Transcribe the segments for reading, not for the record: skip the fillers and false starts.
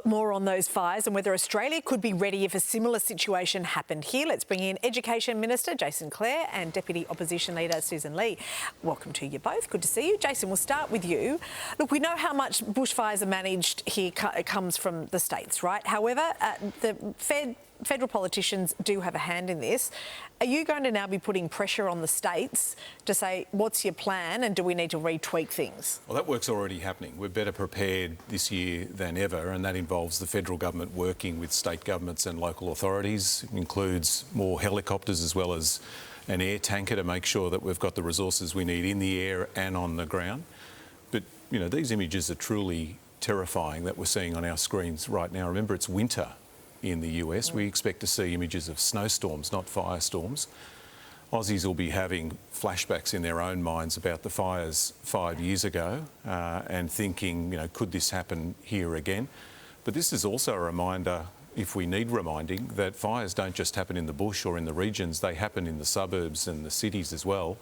More on those fires and whether Australia could be ready if a similar situation happened here. Let's bring in Education Minister Jason Clare and Deputy Opposition Leader Sussan Lee. Welcome to you both. Good to see you. Jason, we'll start with you. Look, we know how much bushfires are managed here. It comes from the states, right? However, the federal politicians do have a hand in this. Are you going to now be putting pressure on the states to say, what's your plan and do we need to retweak things? Well, that work's already happening. We're better prepared this year than ever, and that involves the federal government working with state governments and local authorities. It includes more helicopters as well as an air tanker to make sure that we've got the resources we need in the air and on the ground. But, you know, these images are truly terrifying that we're seeing on our screens right now. Remember, it's winter in the US. We expect to see images of snowstorms, not firestorms. Aussies will be having flashbacks in their own minds about the fires 5 years ago and thinking, you know, could this happen here again? But this is also a reminder, if we need reminding, that fires don't just happen in the bush or in the regions, they happen in the suburbs and the cities as well.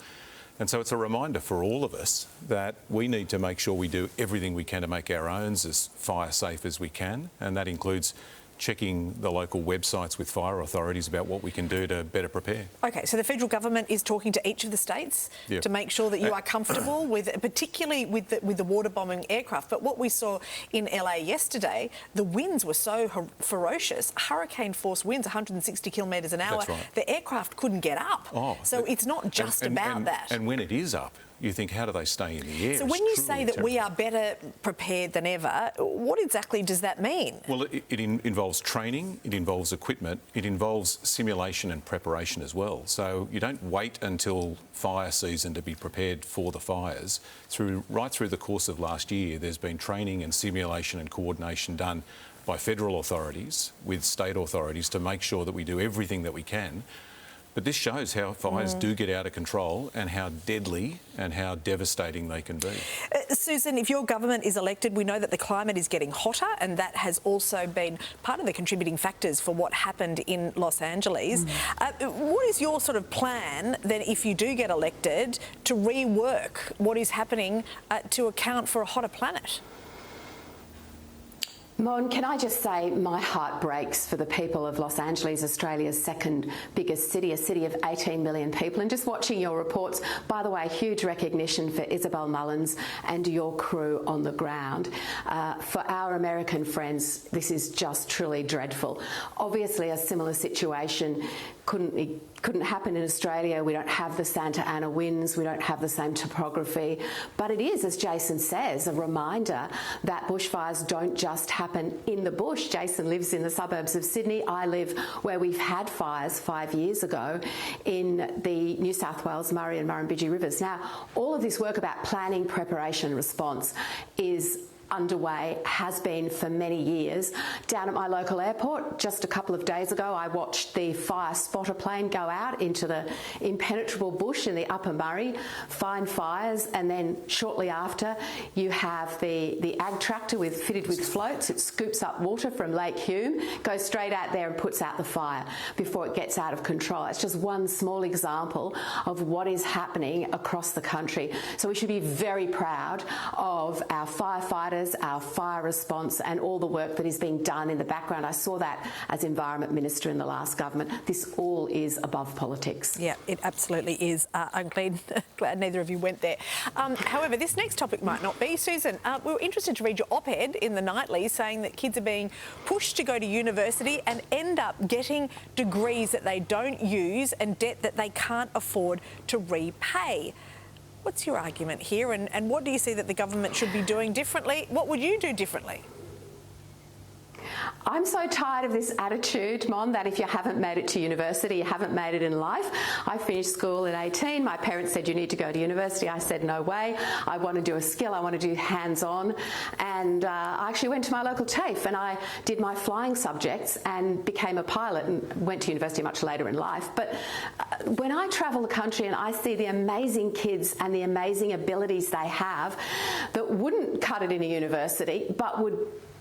And so it's a reminder for all of us that we need to make sure we do everything we can to make our own as fire safe as we can, and that includes checking the local websites with fire authorities about what we can do to better prepare. Okay, so the federal government is talking to each of the states to make sure that you are comfortable with, particularly with the water bombing aircraft. But what we saw in LA yesterday, the winds were so ferocious, hurricane-force winds, 160 kilometres an hour. That's right. The aircraft couldn't get up. So it's not just about that. And when it is up, you think, how do they stay in the air? So when you say that we are better prepared than ever, what exactly does that mean? Well, it involves training, it involves equipment, it involves simulation and preparation as well. So you don't wait until fire season to be prepared for the fires. Right through the course of last year, there's been training and simulation and coordination done by federal authorities with state authorities to make sure that we do everything that we can. But this shows how fires do get out of control and how deadly and how devastating they can be. Sussan, if your government is elected, we know that the climate is getting hotter, and that has also been part of the contributing factors for what happened in Los Angeles. What is your sort of plan then, if you do get elected, to rework what is happening to account for a hotter planet? Mon, can I just say my heart breaks for the people of Los Angeles, Australia's second biggest city, a city of 18 million people. And just watching your reports, by the way, huge recognition for Isabel Mullins and your crew on the ground. For our American friends, this is just truly dreadful. Obviously, a similar situation couldn't happen in Australia. We don't have the Santa Ana winds, we don't have the same topography, but it is, as Jason says, a reminder that bushfires don't just happen in the bush. Jason lives in the suburbs of Sydney. I live where we've had fires 5 years ago in the New South Wales Murray and Murrumbidgee rivers. Now, all of this work about planning, preparation, response is underway, has been for many years. Down at my local airport, just a couple of days ago, I watched the fire spotter plane go out into the impenetrable bush in the Upper Murray, find fires, and then shortly after you have the ag tractor fitted with floats. It scoops up water from Lake Hume, goes straight out there and puts out the fire before it gets out of control. It's just one small example of what is happening across the country. So we should be very proud of our firefighters, our fire response, and all the work that is being done in the background. I saw that as Environment Minister in the last government. This all is above politics. Yeah, it absolutely is. I'm glad neither of you went there. However, this next topic might not be. Sussan, we were interested to read your op-ed in the Nightly saying that kids are being pushed to go to university and end up getting degrees that they don't use and debt that they can't afford to repay. What's your argument here, and what do you see that the government should be doing differently? What would you do differently? I'm so tired of this attitude, Mon, that if you haven't made it to university, you haven't made it in life. I finished school at 18. My parents said, you need to go to university. I said, no way. I want to do a skill. I want to do hands-on. And I actually went to my local TAFE and I did my flying subjects and became a pilot and went to university much later in life. But when I travel the country and I see the amazing kids and the amazing abilities they have that wouldn't cut it in a university, but would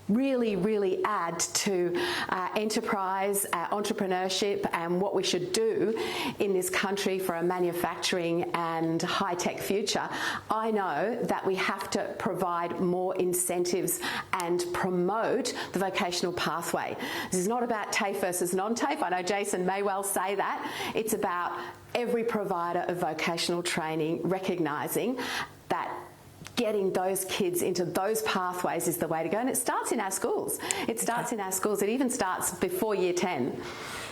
really add to enterprise, entrepreneurship, and what we should do in this country for a manufacturing and high-tech future, I know that we have to provide more incentives and promote the vocational pathway. This is not about TAFE versus non-TAFE. I know Jason may well say that. It's about every provider of vocational training recognising that getting those kids into those pathways is the way to go. And it starts in our schools. It starts in our schools. It even starts before year 10.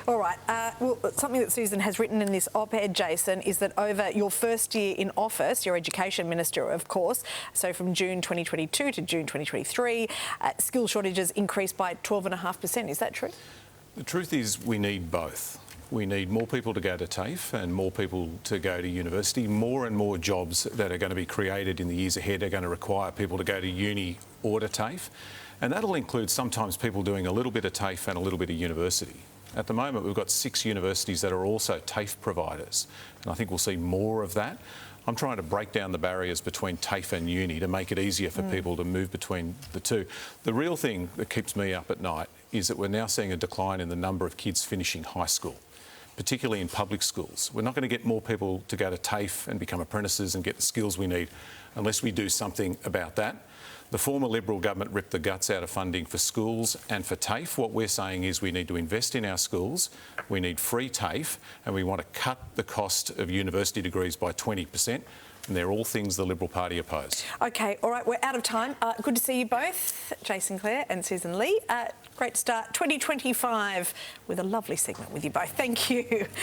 All right. Well, something that Sussan has written in this op-ed, Jason, is that over your first year in office, your Education Minister, of course, so from June 2022 to June 2023, skill shortages increased by 12.5%. Is that true? The truth is we need both. We need more people to go to TAFE and more people to go to university. More and more jobs that are going to be created in the years ahead are going to require people to go to uni or to TAFE. And that'll include sometimes people doing a little bit of TAFE and a little bit of university. At the moment, we've got 6 universities that are also TAFE providers, and I think we'll see more of that. I'm trying to break down the barriers between TAFE and uni to make it easier for people to move between the two. The real thing that keeps me up at night is that we're now seeing a decline in the number of kids finishing high school, particularly in public schools. We're not going to get more people to go to TAFE and become apprentices and get the skills we need unless we do something about that. The former Liberal government ripped the guts out of funding for schools and for TAFE. What we're saying is we need to invest in our schools, we need free TAFE, and we want to cut the cost of university degrees by 20%. And they're all things the Liberal Party oppose. OK, all right, we're out of time. Good to see you both, Jason Clare and Sussan Lee. Great to start 2025 with a lovely segment with you both. Thank you.